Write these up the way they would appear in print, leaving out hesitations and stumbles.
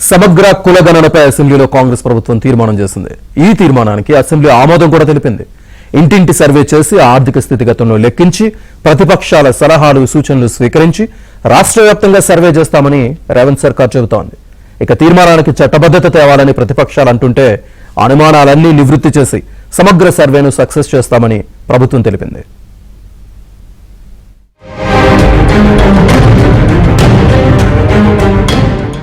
సమగ్ర కులగణనపై అసెంబ్లీలో కాంగ్రెస్ ప్రభుత్వం తీర్మానం చేసింది. ఈ తీర్మానానికి అసెంబ్లీ ఆమోదం కూడా తెలిపింది. ఇంటింటి సర్వే చేసి ఆర్థిక స్థితిగతులను లెక్కించి ప్రతిపక్షాల సలహాలు సూచనలు స్వీకరించి రాష్ట్ర వ్యాప్తంగా సర్వే చేస్తామని రేవంత్ సర్కార్ చెబుతోంది. ఇక తీర్మానానికి చట్టబద్ధత తేవాలని ప్రతిపక్షాలు అంటుంటే అనుమానాలన్నీ నివృత్తి చేసి సమగ్ర సర్వేను సక్సెస్ చేస్తామని ప్రభుత్వం తెలిపింది.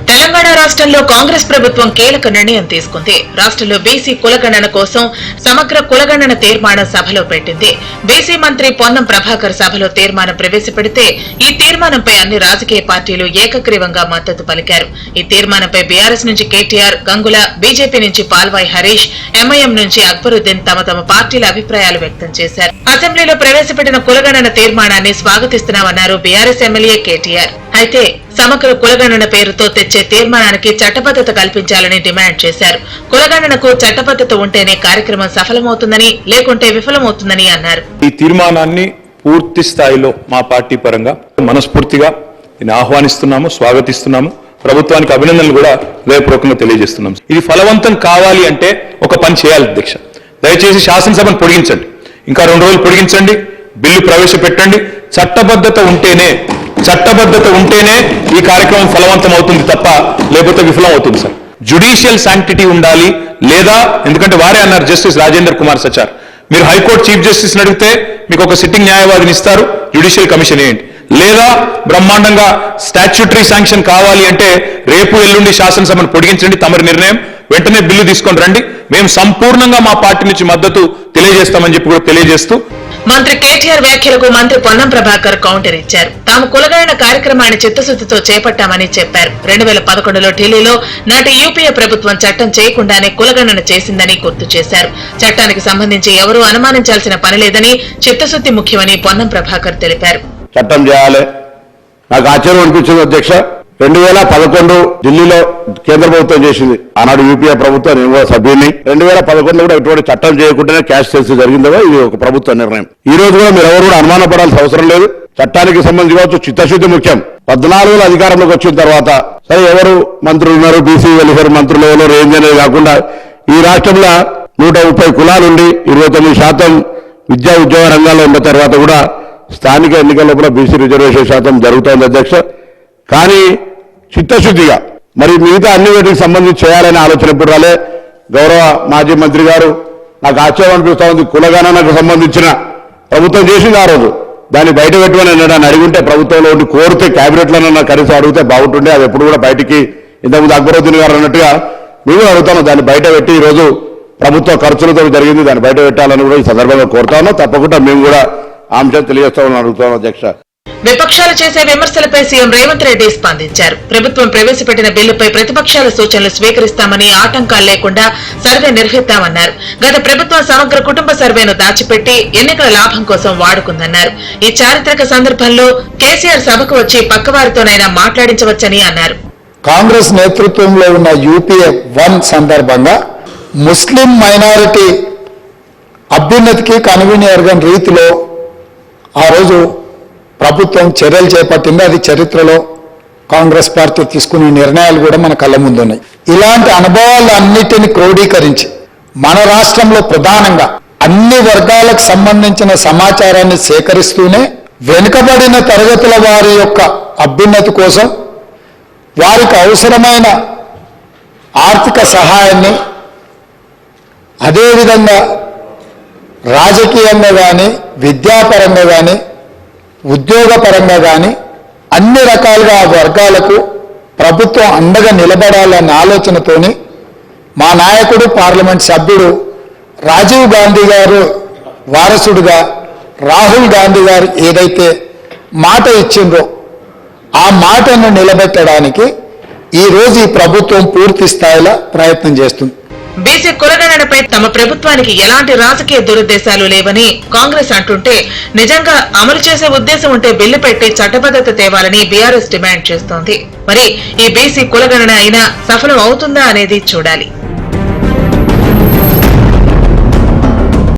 తెలంగాణ రాష్ట్రంలో కాంగ్రెస్ ప్రభుత్వం కీలక నిర్ణయం తీసుకుంది. రాష్ట్రంలో బీసీ కులగణన కోసం సమగ్ర కులగణన తీర్మానం సభలో పెట్టింది. బీసీ మంత్రి పొన్నం ప్రభాకర్ సభలో తీర్మానం ప్రవేశపెడితే ఈ తీర్మానంపై అన్ని రాజకీయ పార్టీలు ఏకగ్రీవంగా మద్దతు పలికారు. ఈ తీర్మానంపై బీఆర్ఎస్ నుంచి కేటీఆర్, గంగుల, బీజేపీ నుంచి పాల్వాయి హరీష్, ఎంఐఎం నుంచి అక్బరుద్దీన్ తమ తమ పార్టీల అభిప్రాయాలు వ్యక్తం చేశారు. అసెంబ్లీలో ప్రవేశపెట్టిన కులగణన తీర్మానాన్ని స్వాగతిస్తున్నామన్నారు బీఆర్ఎస్ ఎమ్మెల్యే కేటీఆర్. అయితే సమగ్ర కులగణన పేరుతో తెచ్చే తీర్మానానికి చట్టబద్దత కల్పించాలని డిమాండ్ చేశారు. కులగణనకు చట్టబద్దత ఉంటేనే కార్యక్రమం సఫలమవుతుందని, లేకుంటే విఫలమవుతుందని అన్నారు. ఈ తీర్మానాన్ని పూర్తి స్థాయిలో మా పార్టీ పరంగా మనస్ఫూర్తిగా ఆహ్వానిస్తున్నాము, స్వాగతిస్తున్నాము. ప్రభుత్వానికి అభినందనలు కూడా హృదయపూర్వకంగా తెలియజేస్తున్నాం. ఇది ఫలవంతం కావాలి అంటే ఒక పని చేయాలి అధ్యక్ష. దయచేసి శాసనసభను పొడిగించండి, ఇంకా 2 రోజులు పొడిగించండి, బిల్లు ప్రవేశపెట్టండి. చట్టబద్ధత ఉంటేనే ఈ కార్యక్రమం ఫలవంతం అవుతుంది తప్ప లేకపోతే విఫలం అవుతుంది సార్. జ్యుడిషియల్ శాంక్టిటీ ఉండాలి. లేదా ఎందుకంటే వారే అన్నారు జస్టిస్ రాజేందర్ కుమార్ సచార్, మీరు హైకోర్టు చీఫ్ జస్టిస్ అడిగితే మీకు ఒక సిట్టింగ్ న్యాయవాదిని ఇస్తారు, జ్యుడిషియల్ కమిషన్ ఏంటి. లేదా బ్రహ్మాండంగా స్టాచ్యూటరీ శాంక్షన్ కావాలి అంటే రేపు ఎల్లుండి శాసనసభను పొడిగించండి, తమరి నిర్ణయం, వెంటనే బిల్లు తీసుకొని రండి. మేము సంపూర్ణంగా మా పార్టీ నుంచి మద్దతు తెలియజేస్తామని చెప్పి కూడా తెలియజేస్తూ మంత్రి కేటీఆర్ వ్యాఖ్యలకు మంత్రి పొన్నం ప్రభాకర్ కౌంటర్ ఇచ్చారు. తాము కులగణన కార్యక్రమాన్ని చిత్తశుద్ధితో చేపట్టామని చెప్పారు. 2011లో ఢిల్లీలో నాటి యూపీఏ ప్రభుత్వం చట్టం చేయకుండానే కులగణన చేసిందని గుర్తు చేశారు. చట్టానికి సంబంధించి ఎవరూ అనుమానించాల్సిన పని లేదని, చిత్తశుద్ధి ముఖ్యమని పొన్నం ప్రభాకర్ తెలిపారు. చట్టం చేయాలి. నాకు ఆశ్చర్యం అనిపించింది అధ్యక్ష, 2011 ఢిల్లీలో కేంద్ర ప్రభుత్వం చేసింది. ఆనాడు యూపీఏ ప్రభుత్వం, నేను కూడా సభ్యుని. 2011 కూడా ఎటువంటి చట్టం చేయకుండానే క్యాష్ చేసి జరిగిందో ఇది ఒక ప్రభుత్వ నిర్ణయం. ఈ రోజు కూడా మీరు ఎవరు కూడా అనుమానపడాల్సిన అవసరం లేదు. చట్టానికి సంబంధించి కావచ్చు, చిత్తశుద్ధి ముఖ్యం. 14లో అధికారంలోకి వచ్చిన తర్వాత సరే ఎవరు మంత్రులు ఉన్నారు, బీసీ వెల్ఫేర్ మంత్రులు ఎవరు రేంజ్ అనేది కాకుండా ఈ రాష్ట్రంలో 130 కులాలుండి 29% విద్యా ఉద్యోగ రంగాల్లో ఉన్న తర్వాత కూడా స్థానిక ఎన్నికల లోపల బీసీ రిజర్వేషన్ శాతం జరుగుతోంది అధ్యక్ష. కానీ చిత్తశుద్ధిగా మరి మిగతా అన్ని వీటికి సంబంధించి చేయాలనే ఆలోచన ఎప్పుడు రాలే. గౌరవ మాజీ మంత్రి గారు నాకు ఆశ్చర్యం అనిపిస్తా ఉంది, కులగణనకు సంబంధించిన ప్రభుత్వం చేసింది ఆ రోజు, దాన్ని బయట పెట్టమని నన్ను అడిగింటే ప్రభుత్వంలో ఉండి కోరితే క్యాబినెట్లోనన్నా కనీసం అడిగితే బాగుంటుండే. అది ఎప్పుడు కూడా బయటికి ఇంతకుముందు అక్బరుద్దీన్ గారు అన్నట్టుగా మేము అడుగుతాము, దాన్ని బయట పెట్టి ఈరోజు ప్రభుత్వ ఖర్చులతో జరిగింది, దాన్ని బయట పెట్టాలని కూడా ఈ సందర్భంగా కోరుతాను. తప్పకుండా మేము కూడా ఆ అంశాలు తెలియజేస్తామని అడుగుతాం అధ్యక్ష. విపక్షాలు చేసే విమర్శలపై సీఎం రేవంత్ రెడ్డి స్పందించారు. ప్రభుత్వం ప్రవేశపెట్టిన బిల్లుపై ప్రతిపక్షాల సూచనలు స్వీకరిస్తామని, ఆటంకాలు లేకుండా సర్వే నిర్వహిస్తామన్నారు. గత ప్రభుత్వం సమగ్ర కుటుంబ సర్వేను దాచిపెట్టి ఎన్నికల లాభం కోసం వాడుకుందన్నారు. ఈ చారిత్రక సందర్భంలో కేసీఆర్ సభకు వచ్చి పక్కవారితోనైనా మాట్లాడించవచ్చని అన్నారు. కాంగ్రెస్ నేతృత్వంలో ఉన్న యూపీఏ 1 సందర్భంగా ముస్లిం మైనారిటీ అభ్యున్నతికి కనుగొనే రీతిలో ఆ రోజు ప్రభుత్వం చర్యలు చేపట్టింది. అది చరిత్రలో కాంగ్రెస్ పార్టీ తీసుకునే నిర్ణయాలు కూడా మన కళ్ళ ముందున్నాయి. ఇలాంటి అనుభవాలన్నిటిని క్రోడీకరించి మన రాష్ట్రంలో ప్రధానంగా అన్ని వర్గాలకు సంబంధించిన సమాచారాన్ని సేకరిస్తూనే వెనుకబడిన తరగతుల వారి యొక్క అభ్యున్నతి కోసం వారికి అవసరమైన ఆర్థిక సహాయాన్ని, అదేవిధంగా రాజకీయంగా కానీ, విద్యాపరంగా కానీ, ఉద్యోగపరంగా కానీ అన్ని రకాలుగా ఆ వర్గాలకు ప్రభుత్వం అండగా నిలబడాలన్న ఆలోచనతోని మా నాయకుడు, పార్లమెంట్ సభ్యుడు రాజీవ్ గాంధీ గారు వారసుడుగా రాహుల్ గాంధీ గారు ఏదైతే మాట ఇచ్చిండ్రో ఆ మాటను నిలబెట్టడానికి ఈరోజు ఈ ప్రభుత్వం పూర్తి స్థాయిలో ప్రయత్నం చేస్తుంది. బీసీ కులగణనపై తమ ప్రభుత్వానికి ఎలాంటి రాజకీయ దురుద్దేశాలు లేవని కాంగ్రెస్ అంటుంటే, నిజంగా అమలు చేసే ఉద్దేశం ఉంటే బిల్లు పెట్టి చట్టబద్ధత తేవాలని బీఆర్ఎస్ డిమాండ్ చేస్తోంది. మరి ఈ బీసీ కులగణన అయినా సఫలం అవుతుందా అనేది చూడాలి.